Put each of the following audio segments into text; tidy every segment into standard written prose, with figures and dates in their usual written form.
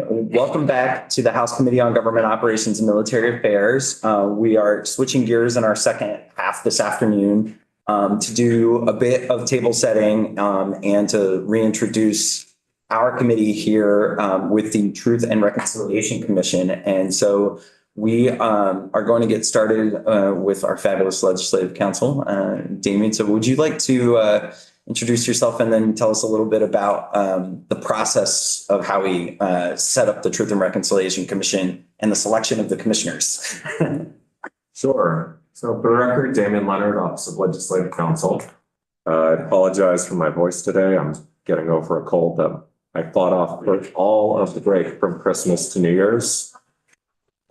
Welcome back to the House Committee on Government Operations and Military Affairs. We are switching gears in our second half this afternoon to do a bit of table setting and to reintroduce our committee here with the Truth and Reconciliation Commission. And so we are going to get started with our fabulous legislative counsel, Damien. So would you like to introduce yourself and then tell us a little bit about the process of how we set up the Truth and Reconciliation Commission and the selection of the commissioners? Sure. So for the record, Damien Leonard, Office of Legislative Counsel. I apologize for my voice today. I'm getting over a cold that I fought off for all of the break from Christmas to New Year's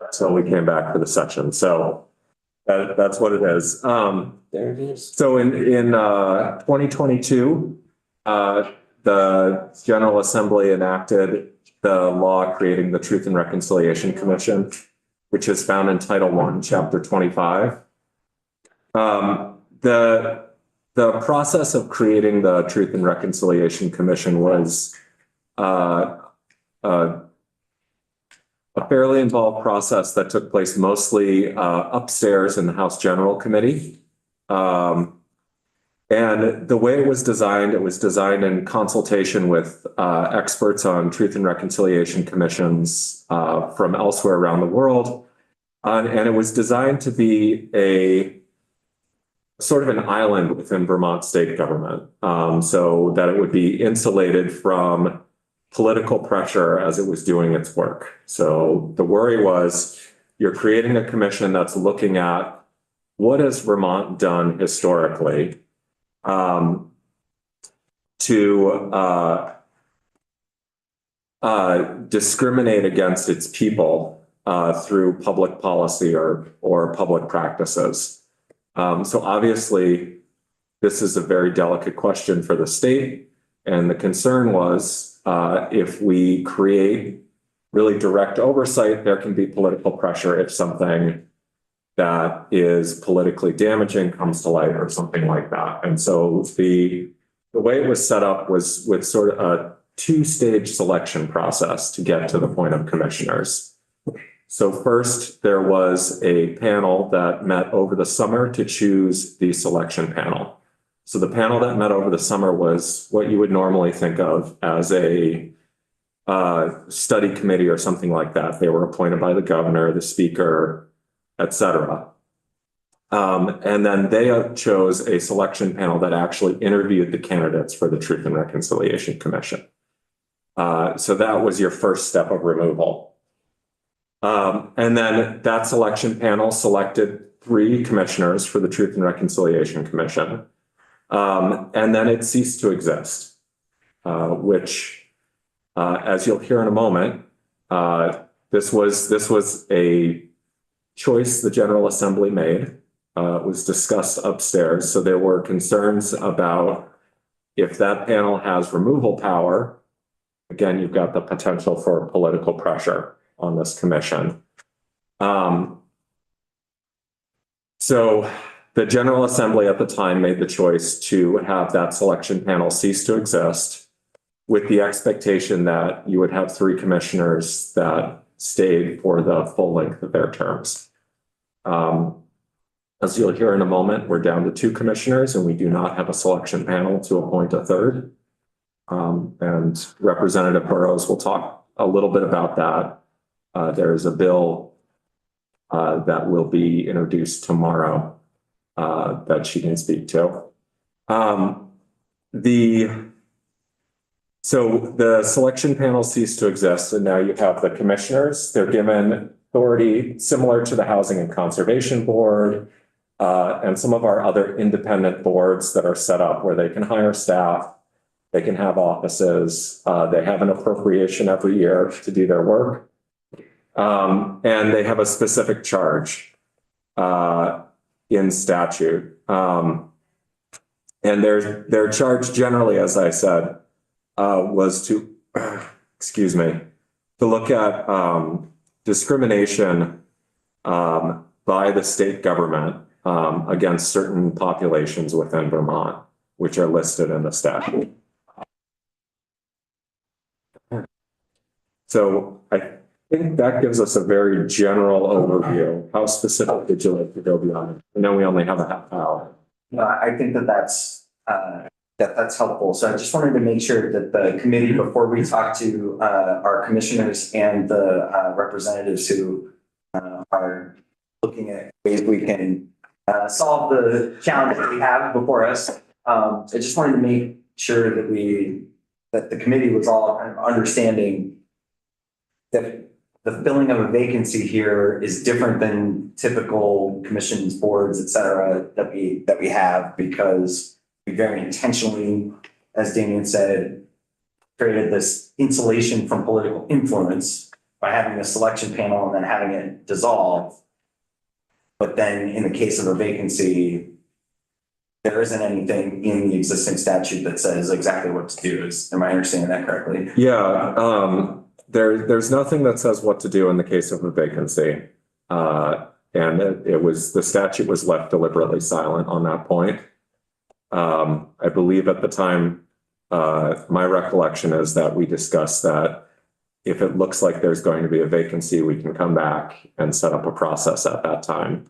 until we came back for the session. So that's what it is. There it is. So in 2022, the General Assembly enacted the law creating the Truth and Reconciliation Commission, which is found in Title I, Chapter 25. The process of creating the Truth and Reconciliation Commission was a fairly involved process that took place mostly upstairs in the House General Committee. And the way it was designed in consultation with experts on Truth and Reconciliation Commissions from elsewhere around the world. And it was designed to be a sort of an island within Vermont state government, so that it would be insulated from political pressure as it was doing its work. So the worry was you're creating a commission that's looking at what has Vermont done historically to discriminate against its people through public policy or public practices. So obviously, this is a very delicate question for the state. And the concern was if we create really direct oversight, there can be political pressure if something that is politically damaging comes to light or something like that. And so the way it was set up was with sort of a two-stage selection process to get to the point of commissioners. So first, there was a panel that met over the summer to choose the selection panel. So the panel that met over the summer was what you would normally think of as a study committee or something like that. They were appointed by the governor, the speaker, etc. And then they chose a selection panel that actually interviewed the candidates for the Truth and Reconciliation Commission. So that was your first step of removal. And then that selection panel selected 3 commissioners for the Truth and Reconciliation Commission. And then it ceased to exist, which, as you'll hear in a moment, this was a choice the General Assembly made. It was discussed upstairs. So there were concerns about if that panel has removal power, again, you've got the potential for political pressure on this commission. So the General Assembly at the time made the choice to have that selection panel cease to exist with the expectation that you would have 3 commissioners that stayed for the full length of their terms. As you'll hear in a moment, we're down to 2 commissioners and we do not have a selection panel to appoint a 3rd. And Representative Burrows will talk a little bit about that. There is a bill that will be introduced tomorrow that she can speak to. So the selection panel ceased to exist, and now you have the commissioners. They're given authority similar to the Housing and Conservation Board and some of our other independent boards that are set up where they can hire staff, they can have offices, they have an appropriation every year to do their work, and they have a specific charge in statute. And their charge generally, as I said, was to, to look at discrimination by the state government against certain populations within Vermont, which are listed in the statute. So I think that gives us a very general overview. How specific would you like to go beyond? I know we only have a half hour. No, I think that's helpful. So I just wanted to make sure that the committee, before we talk to our commissioners and the representatives who are looking at ways we can solve the challenge that we have before us, I just wanted to make sure that the committee was all kind of understanding that the filling of a vacancy here is different than typical commissions, boards, et cetera, that we have, because we very intentionally, as Damian said, created this insulation from political influence by having a selection panel and then having it dissolve. But then in the case of a vacancy, there isn't anything in the existing statute that says exactly what to do. Am I understanding that correctly? Yeah, there's nothing that says what to do in the case of a vacancy. And the statute was left deliberately silent on that point. I believe at the time, my recollection is that we discussed that if it looks like there's going to be a vacancy, we can come back and set up a process at that time.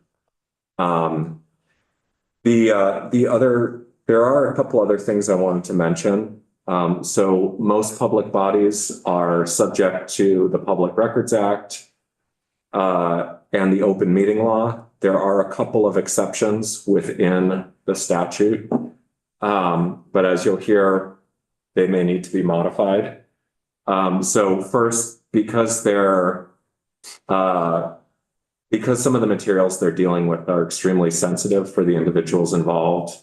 There are a couple other things I wanted to mention. So most public bodies are subject to the Public Records Act and the open meeting law. There are a couple of exceptions within the statute, but as you'll hear, they may need to be modified. So first, because some of the materials they're dealing with are extremely sensitive for the individuals involved.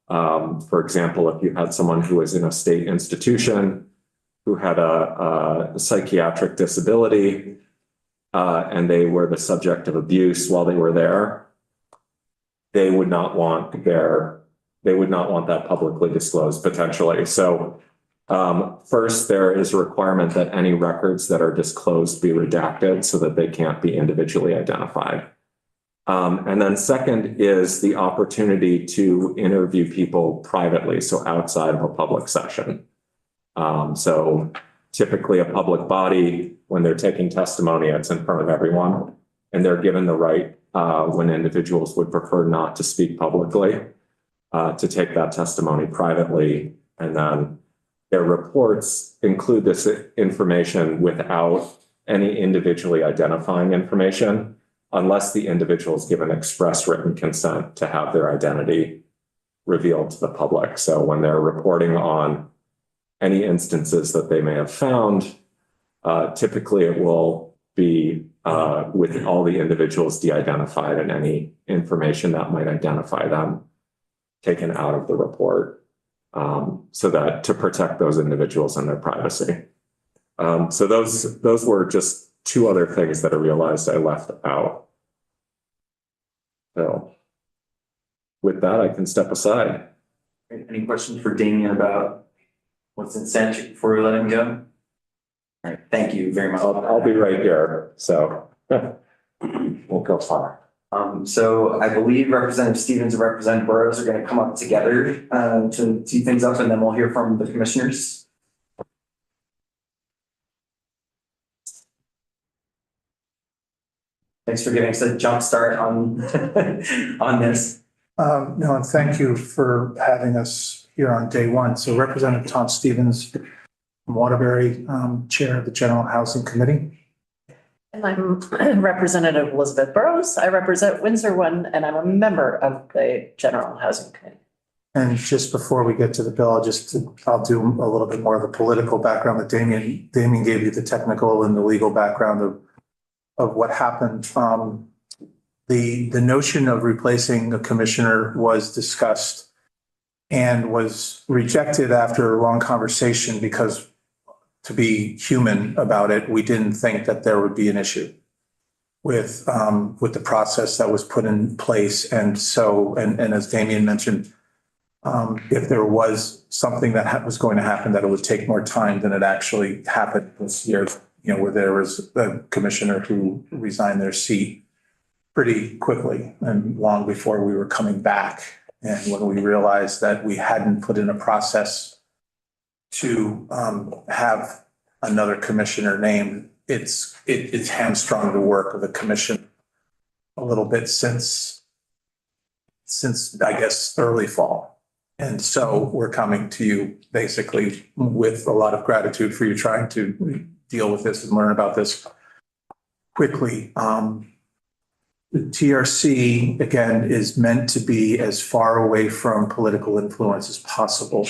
For example, if you had someone who was in a state institution who had a psychiatric disability, and they were the subject of abuse while they were there, they would not want that publicly disclosed potentially. So first, there is a requirement that any records that are disclosed be redacted so that they can't be individually identified. And then second is the opportunity to interview people privately, so outside of a public session. So typically a public body, when they're taking testimony, it's in front of everyone, and they're given the right, when individuals would prefer not to speak publicly, to take that testimony privately, and then their reports include this information without any individually identifying information, unless the individual is given express written consent to have their identity revealed to the public. So when they're reporting on any instances that they may have found, typically it will be with all the individuals de-identified and any information that might identify them taken out of the report, so that to protect those individuals and their privacy. So those were just two other things that I realized I left out. So with that, I can step aside. Any questions for Damian about what's in statute before we let him go? All right, thank you very much. I'll be right here, so we'll go far. So I believe Representative Stevens and Representative Burrows are going to come up together to tee things up, and then we'll hear from the commissioners. Thanks for giving us a jump start on on this. No, and thank you for having us here on day one. So Representative Tom Stevens from Waterbury, Chair of the General Housing Committee. And I'm Representative Elizabeth Burrows. I represent Windsor One, and I'm a member of the General Housing Committee. And just before we get to the bill, I'll do a little bit more of the political background that Damian gave you, the technical and the legal background of what happened. The notion of replacing a commissioner was discussed and was rejected after a long conversation because, to be human about it, we didn't think that there would be an issue with the process that was put in place. And so, and as Damian mentioned, if there was something that was going to happen, that it would take more time than it actually happened this year, where there was a commissioner who resigned their seat pretty quickly and long before we were coming back. And when we realized that we hadn't put in a process to have another commissioner named, it's hamstrung the work of the commission a little bit since I guess early fall. And so we're coming to you basically with a lot of gratitude for you trying to deal with this and learn about this quickly. The TRC, again, is meant to be as far away from political influence as possible.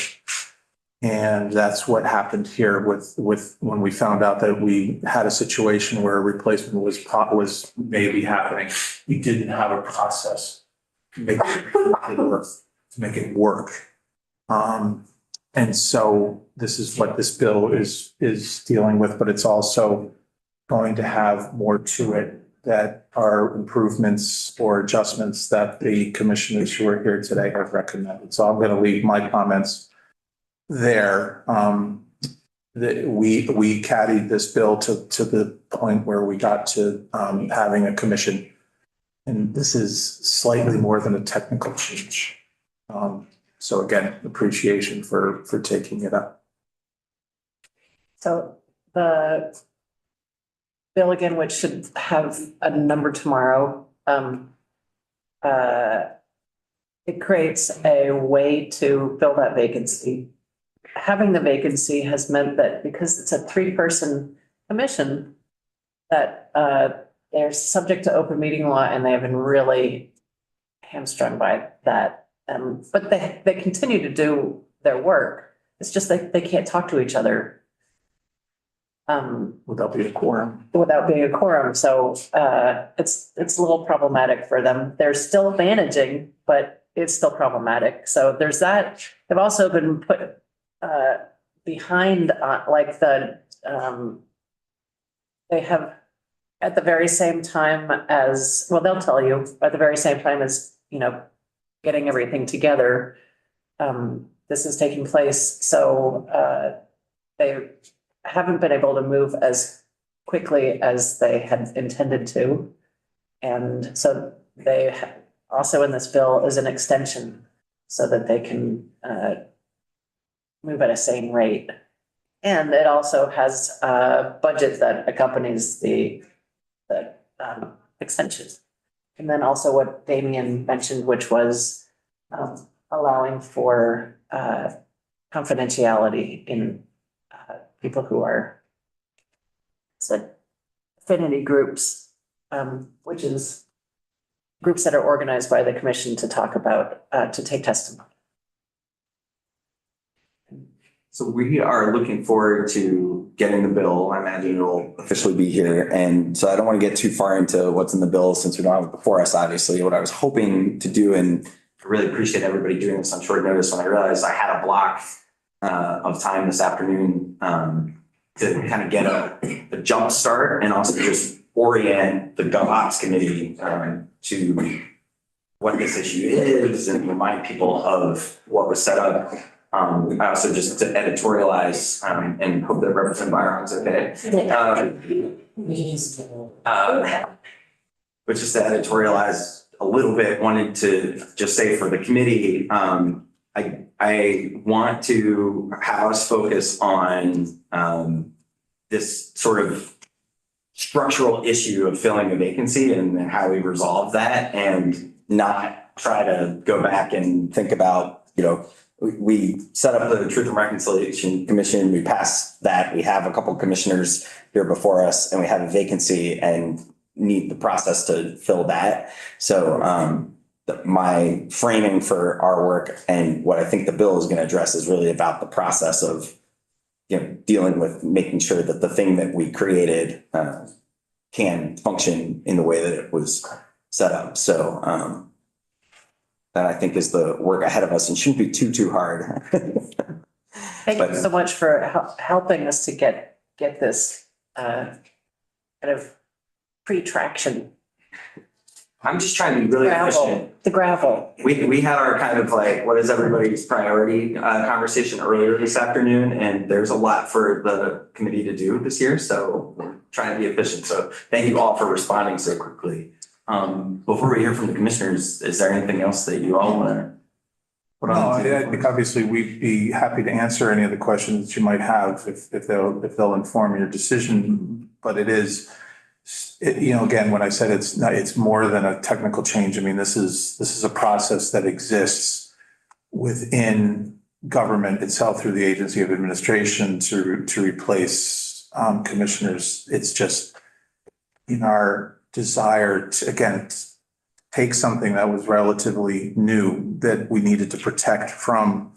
And that's what happened here with when we found out that we had a situation where a replacement was maybe happening. We didn't have a process to make it work. And so this is what this bill is dealing with, but it's also going to have more to it that are improvements or adjustments that the commissioners who are here today have recommended. So I'm going to leave my comments there. That we caddied this bill to the point where we got to having a commission. And this is slightly more than a technical change. So again, appreciation for taking it up. So the bill again, which should have a number tomorrow, it creates a way to fill that vacancy. Having the vacancy has meant that because it's a 3-person commission, that they're subject to open meeting law and they have been really hamstrung by that. But they continue to do their work. It's just like they can't talk to each other. Without being a quorum. Without being a quorum. So it's a little problematic for them. They're still managing, but it's still problematic. So there's that. They've also been put behind like the they have at the very same time as, well, they'll tell you at the very same time as, getting everything together. This is taking place. So they haven't been able to move as quickly as they had intended to. And so they also in this bill is an extension so that they can move at a same rate. And it also has a budget that accompanies the extension. And then also what Damien mentioned, which was allowing for confidentiality in people who are affinity groups, which is groups that are organized by the commission to talk about, to take testimony. So we are looking forward to getting the bill. I imagine it'll officially be here. And so I don't want to get too far into what's in the bill since we don't have it before us, obviously. What I was hoping to do, and I really appreciate everybody doing this on short notice when I realized I had a block of time this afternoon to kind of get a jump start and also just orient the GovOps committee to what this issue is and remind people of what was set up. I also just to editorialize and hope that Representative Byron's okay. But just to editorialize a little bit, wanted to just say for the committee, I want to have us focus on this sort of structural issue of filling a vacancy and how we resolve that and not try to go back and think about, we set up the Truth and Reconciliation Commission. We passed that. We have a couple of commissioners here before us and we have a vacancy and need the process to fill that. So my framing for our work and what I think the bill is going to address is really about the process of dealing with making sure that the thing that we created can function in the way that it was set up. So that I think is the work ahead of us and shouldn't be too hard. Thank you so much for helping us to get this kind of pre-traction. I'm just trying to be really efficient. The gravel. We had our kind of like, what is everybody's priority conversation earlier this afternoon, and there's a lot for the committee to do this year. So we're trying to be efficient. So thank you all for responding so quickly. Before we hear from the commissioners, is there anything else that you all want to No, I think obviously we'd be happy to answer any of the questions that you might have if they'll inform your decision. But it is, you know, again, when I said it's more than a technical change. I mean, this is a process that exists within government itself through the agency of administration to replace commissioners. It's just in our desire to, again, take something that was relatively new that we needed to protect from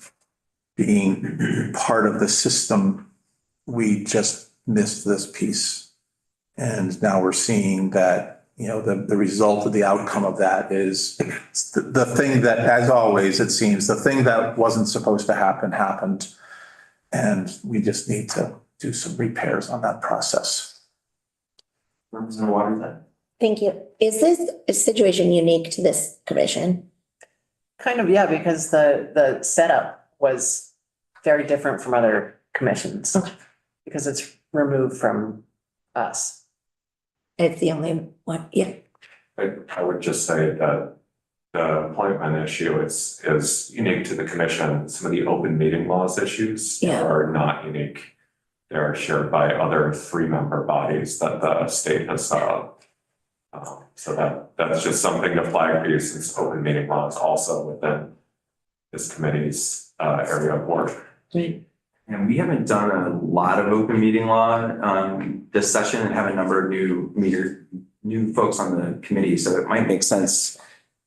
being part of the system. We just missed this piece. And now we're seeing that, you know, the result of the outcome of that is the thing that, as always, it seems, the thing that wasn't supposed to happen happened. And we just need to do some repairs on that process. Representative Waters. Thank you. Is this a situation unique to this commission? Kind of, yeah, because the setup was very different from other commissions. Because it's removed from us. It's the only one, yeah. I would just say that the appointment issue is unique to the commission. Some of the open meeting laws issues Yeah. are not unique. They are shared by other 3-member bodies that the state has set up. So that's just something to flag for you, since open meeting law is also within this committee's area of work. And we haven't done a lot of open meeting law this session and have a number of new folks on the committee. So it might make sense,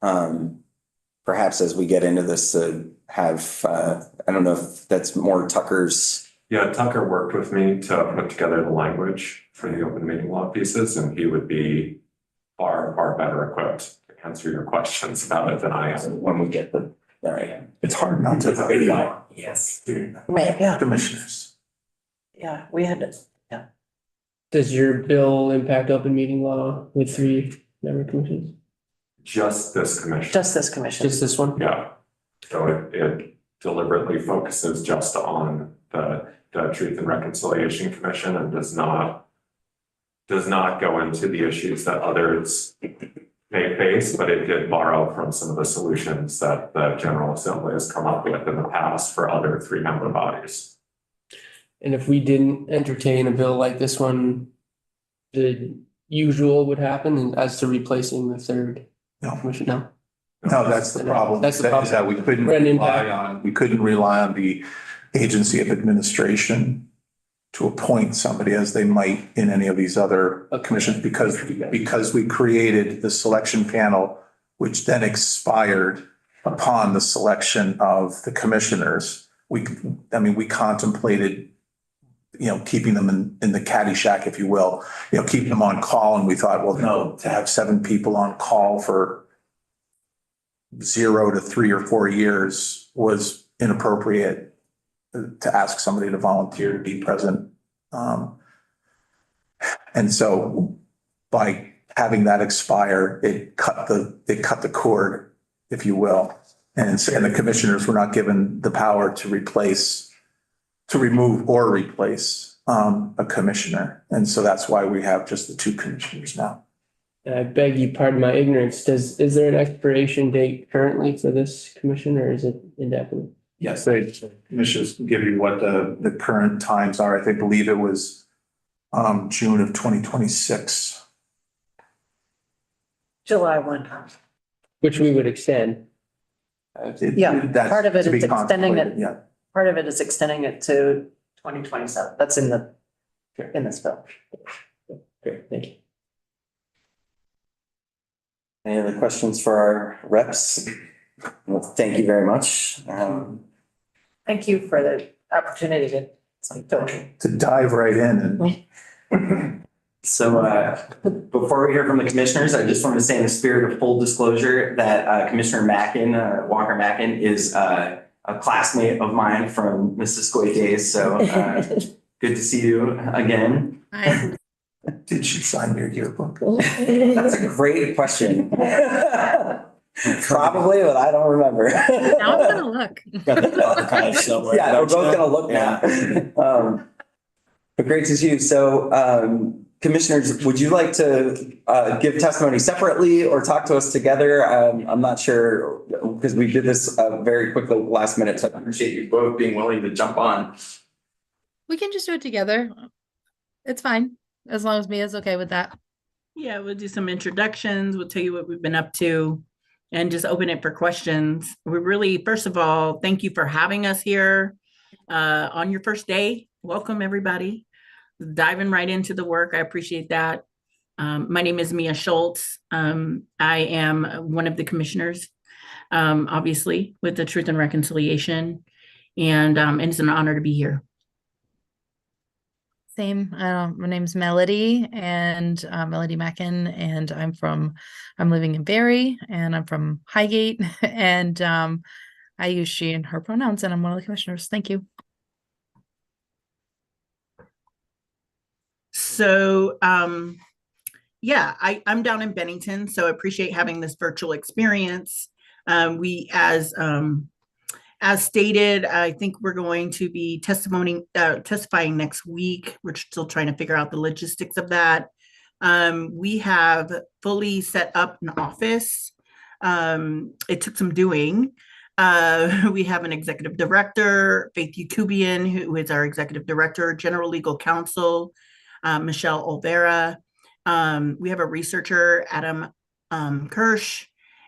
perhaps as we get into this, to have, I don't know if that's more Tucker's. Yeah, Tucker worked with me to put together the language for the open meeting law pieces, and he would be far better equipped to answer your questions about it than I am. When we get the, all right. It's hard not to. Yes. Right. Yeah, Commissioners. yeah, we had to, Does your bill impact open meeting law with 3-member commissions? Just this commission. just this commission. Just this one? Yeah. So it deliberately focuses just on the Truth and Reconciliation Commission and does not go into the issues that others may face, but it did borrow from some of the solutions that the General Assembly has come up with in the past for other 3-member bodies. And if we didn't entertain a bill like this one, the usual would happen and as to replacing the 3rd No. commission? No. No, that's the problem. That's the problem. Is that we couldn't Run rely impact. on the agency of administration to appoint somebody as they might in any of these other commissions, because we created the selection panel, which then expired upon the selection of the commissioners. We contemplated, you know, keeping them in the Caddyshack, if you will, you know, keeping them on call. And we thought, well, no, to have 7 people on call for 0 to 3 or 4 years was inappropriate to ask somebody to volunteer to be present. And so by having that expire, it cut the cord, if you will. And the commissioners were not given the power to remove or replace a commissioner. And so that's why we have just the 2 commissioners now. And I beg you pardon my ignorance. Is there an expiration date currently for this commission or is it indefinite? Yes, the commissioners can give you what the current times are. I believe it was June of 2026. July 1. Which we would extend. Yeah, That's part of it to be is extending it. contemplated, yeah. Part of it is extending it to 2027. That's in this bill. Great, thank you. Any other questions for our reps? Well, thank you very much. Thank you for the opportunity To dive right in and So before we hear from the commissioners, I just want to say in the spirit of full disclosure that Commissioner Mackin, Walker Mackin, is a classmate of mine from Missisquoi days. So good to see you again. Hi. did she sign your yearbook? That's a great question. Probably, but I don't remember. Now I'm gonna look. Yeah, we're both gonna look now. But great to see you. So Commissioners, would you like to give testimony separately or talk to us together? I'm not sure because we did this very quickly last minute. So I appreciate you both being willing to jump on. We can just do it together. It's fine, as long as Mia's okay with that. Yeah, we'll do some introductions. We'll tell you what we've been up to and just open it for questions. We really, first of all, thank you for having us here on your first day. Welcome, everybody. Diving right into the work. I appreciate that. My name is Mia Schultz. I am one of the commissioners, obviously, with the Truth and Reconciliation. And it's an honor to be here. Same. My name's Melody and Melody Mackin, and I'm living in Barrie, and I'm from Highgate, and I use she and her pronouns, and I'm one of the commissioners. Thank you. So, yeah, I'm down in Bennington, so I appreciate having this virtual experience. We, as stated, I think we're going to be testifying next week. We're still trying to figure out the logistics of that. We have fully set up an office. It took some doing. We have an executive director, Faith Yakubian, who is our executive director, general legal counsel, Michelle Olvera. We have a researcher, Adam Kirsch,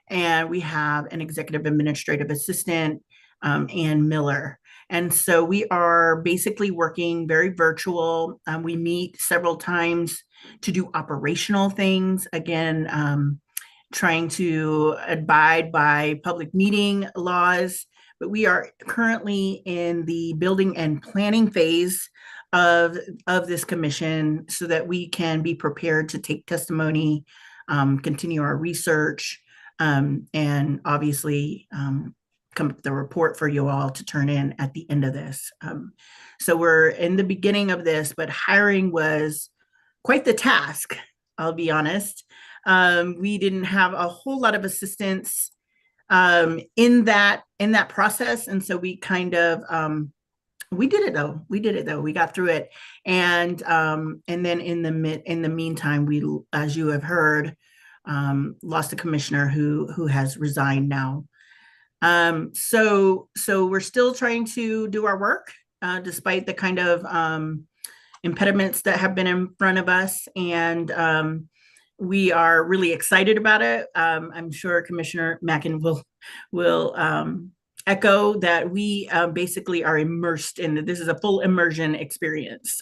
and we have an executive administrative assistant, Ann Miller. And so we are basically working very virtual. We meet several times to do operational things. Again, trying to abide by public meeting laws, but we are currently in the building and planning phase of this commission so that we can be prepared to take testimony, continue our research, and obviously come up with a report for you all to turn in at the end of this. So we're in the beginning of this, but hiring was quite the task, I'll be honest. We didn't have a whole lot of assistance in that process. And so we kind of, we did it though. We got through it. And then in the meantime, we, as you have heard, lost a commissioner who has resigned now. So we're still trying to do our work, despite the kind of impediments that have been in front of us. And we are really excited about it. I'm sure Commissioner Mackin will echo that we basically are immersed in this is a full immersion experience,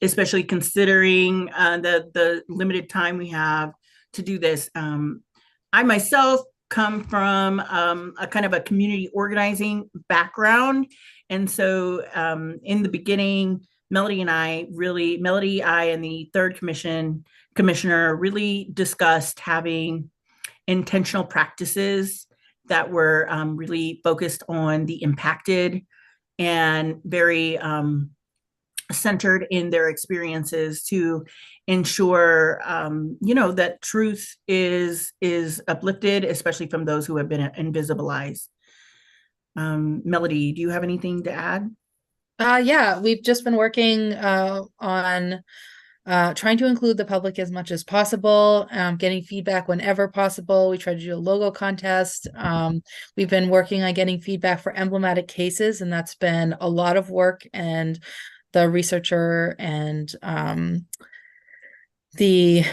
especially considering the limited time we have to do this. I myself come from a kind of a community organizing background. And so in the beginning, Melody, I, and the third commissioner really discussed having intentional practices that were really focused on the impacted and very centered in their experiences to ensure, that truth is uplifted, especially from those who have been invisibilized. Melody, do you have anything to add? Yeah, we've just been working on trying to include the public as much as possible, getting feedback whenever possible. We tried to do a logo contest. We've been working on getting feedback for emblematic cases, and that's been a lot of work. And the researcher and the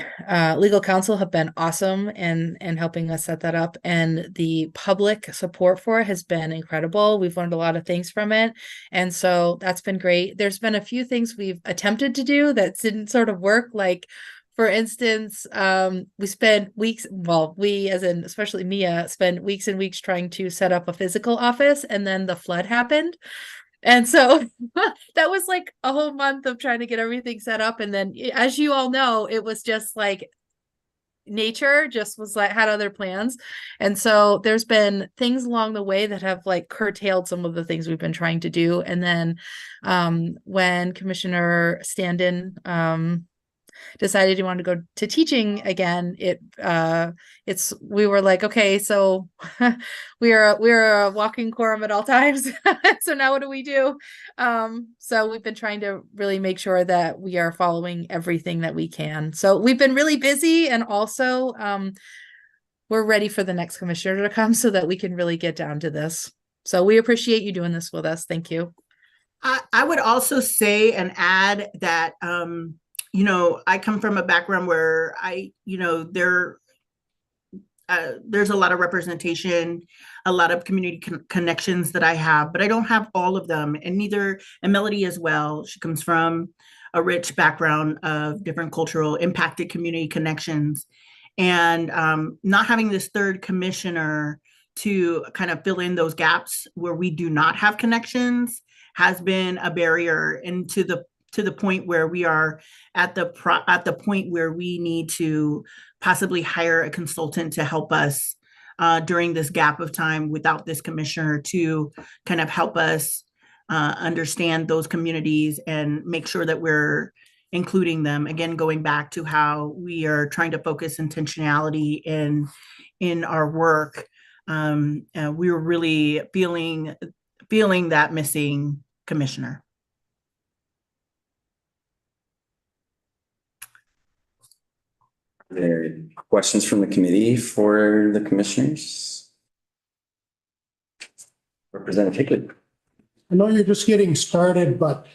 legal counsel have been awesome in helping us set that up, and the public support for it has been incredible. We've learned a lot of things from it, and so that's been great. There's been a few things we've attempted to do that didn't sort of work, like for instance, we spent weeks, well, we as in especially Mia spent weeks and weeks trying to set up a physical office, and then the flood happened. And so that was like a whole month of trying to get everything set up. And then, as you all know, it was just like nature just was like had other plans. And so there's been things along the way that have like curtailed some of the things we've been trying to do. And then when Commissioner Standen decided he wanted to go to teaching again, we were like, okay, so we're a walking quorum at all times. So now what do we do? So we've been trying to really make sure that we are following everything that we can. So we've been really busy, and also we're ready for the next commissioner to come so that we can really get down to this. So we appreciate you doing this with us. Thank you. I would also say and add that, I come from a background where there's a lot of representation, a lot of community connections that I have, but I don't have all of them, and neither, and Melody as well. She comes from a rich background of different cultural impacted community connections, and not having this third commissioner to kind of fill in those gaps where we do not have connections has been a barrier, and to the point where we are at the point where we need to possibly hire a consultant to help us during this gap of time without this commissioner to kind of help us understand those communities and make sure that we're including them. Again, going back to how we are trying to focus intentionality in our work. We were really feeling that missing commissioner. Are there questions from the committee for the commissioners? Representative Hickley. I know you're just getting started, but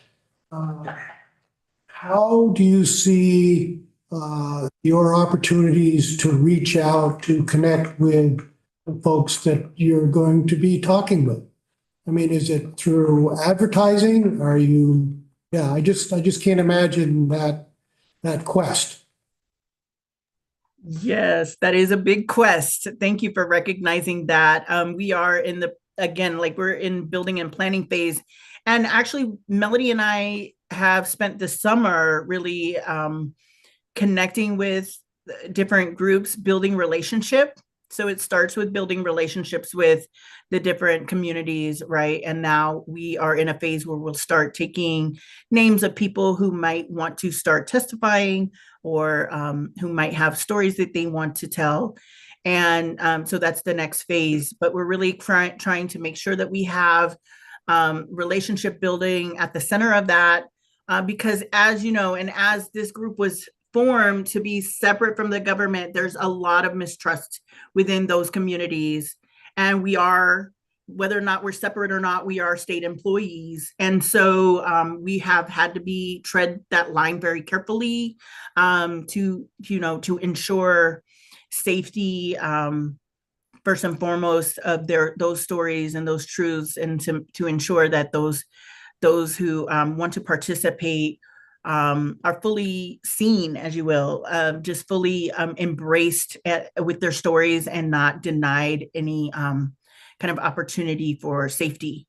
how do you see your opportunities to reach out, to connect with the folks that you're going to be talking with? I mean, is it through advertising? I just can't imagine that quest. Yes, that is a big quest. Thank you for recognizing that. We are we're in building and planning phase. And actually, Melody and I have spent the summer really connecting with different groups, building relationship. So it starts with building relationships with the different communities, right? And now we are in a phase where we'll start taking names of people who might want to start testifying, or who might have stories that they want to tell. And so that's the next phase. But we're really trying to make sure that we have relationship building at the center of that, because as you know, and as this group was formed to be separate from the government, there's a lot of mistrust within those communities. And we are, whether or not we're separate or not, we are state employees. And so we have had to tread that line very carefully to ensure safety first and foremost of those stories and those truths, and to ensure that those who want to participate are fully seen, as you will, just fully embraced with their stories and not denied any kind of opportunity for safety.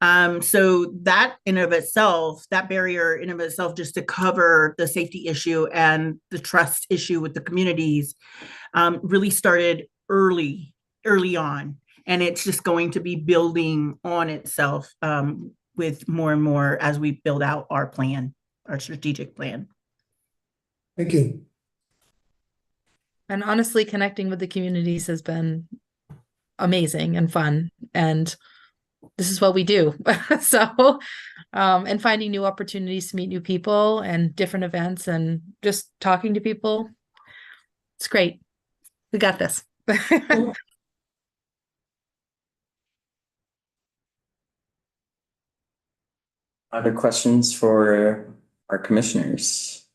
So that in of itself, that barrier in of itself, just to cover the safety issue and the trust issue with the communities, really started early on. And it's just going to be building on itself with more and more as we build out our plan, our strategic plan. Thank you. And honestly, connecting with the communities has been amazing and fun. And this is what we do. So, and finding new opportunities to meet new people and different events and just talking to people. It's great. We got this. Other questions for our commissioners?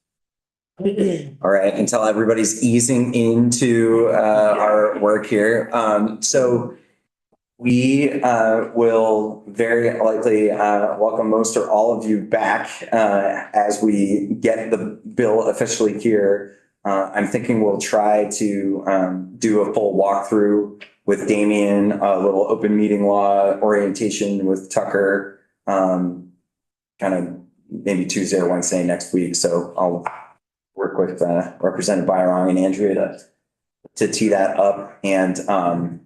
All right, until everybody's easing into our work here. So we will very likely welcome most or all of you back as we get the bill officially here. I'm thinking we'll try to do a full walkthrough with Damien, a little open meeting law orientation with Tucker, kind of maybe Tuesday or Wednesday next week. So I'll work with Representative Byron and Andrea to tee that up. And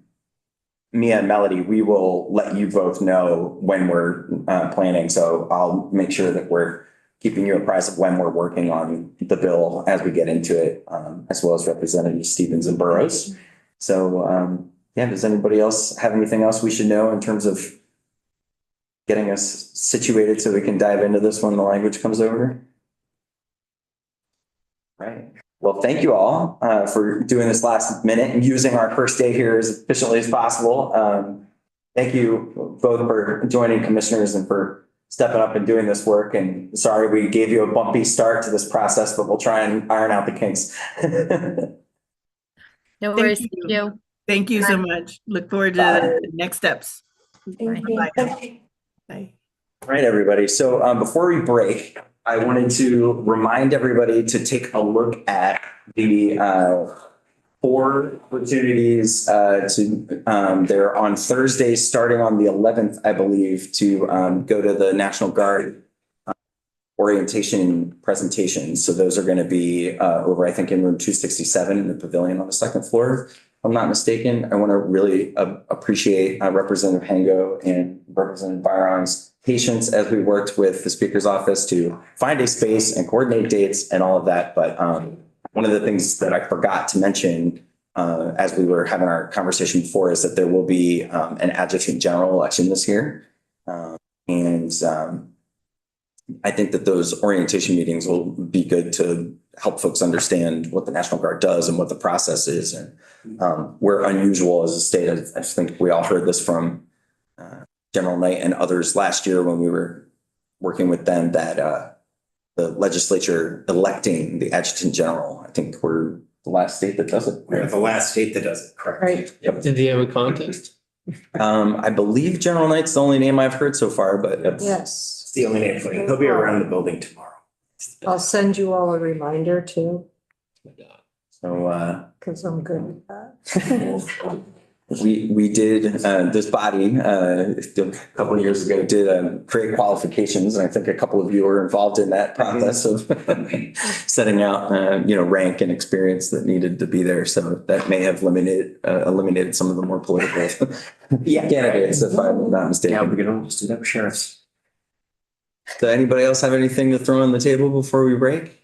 Mia and Melody, we will let you both know when we're planning. So I'll make sure that we're keeping you apprised of when we're working on the bill as we get into it, as well as Representative Stevens and Burrows. So, yeah, does anybody else have anything else we should know in terms of getting us situated so we can dive into this when the language comes over? Right. Well, thank you all for doing this last minute and using our first day here as efficiently as possible. Thank you both for joining, commissioners, and for stepping up and doing this work. And sorry we gave you a bumpy start to this process, but we'll try and iron out the kinks. No Thank worries. you. Thank you. Thank you so much. Look forward to the next steps. Bye. Bye. Right, everybody. So before we break, I wanted to remind everybody to take a look at the 4 opportunities they're on Thursday, starting on the 11th, I believe, to go to the National Guard orientation presentations. So those are going to be over, I think, in room 267 in the pavilion on the 2nd floor. If I'm not mistaken. I want to really appreciate Representative Hango and Representative Byron's patience as we worked with the Speaker's office to find a space and coordinate dates and all of that. But one of the things that I forgot to mention as we were having our conversation before is that there will be an adjutant general election this year. I think that those orientation meetings will be good to help folks understand what the National Guard does and what the process is. And we're unusual as a state. I think we all heard this from General Knight and others last year when we were working with them, that the legislature electing the adjutant general, I think we're the last state that does it. We're the last state that does it, correct? Right. Yep. Did they have a contest? I believe General Knight's the only name I've heard so far, but Yes. It's the only name for it. He'll be around the building tomorrow. I'll send you all a reminder too, so because I'm good at that. we did, this body, a couple of years ago, did create qualifications. And I think a couple of you were involved in that process of setting out, rank and experience that needed to be there. So that may have eliminated some of the more political candidates, if I'm not mistaken. Yeah, we can almost do that with sheriffs. Does anybody else have anything to throw on the table before we break?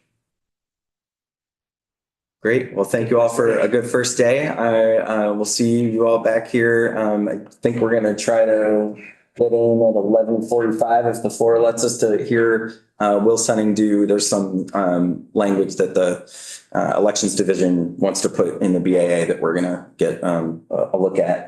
Great. Well, thank you all for a good first day. I will see you all back here. I think we're going to try to get in at 11:45 if the floor lets us, to hear Will Sunning do. There's some language that the elections division wants to put in the BAA that we're going to get a look at.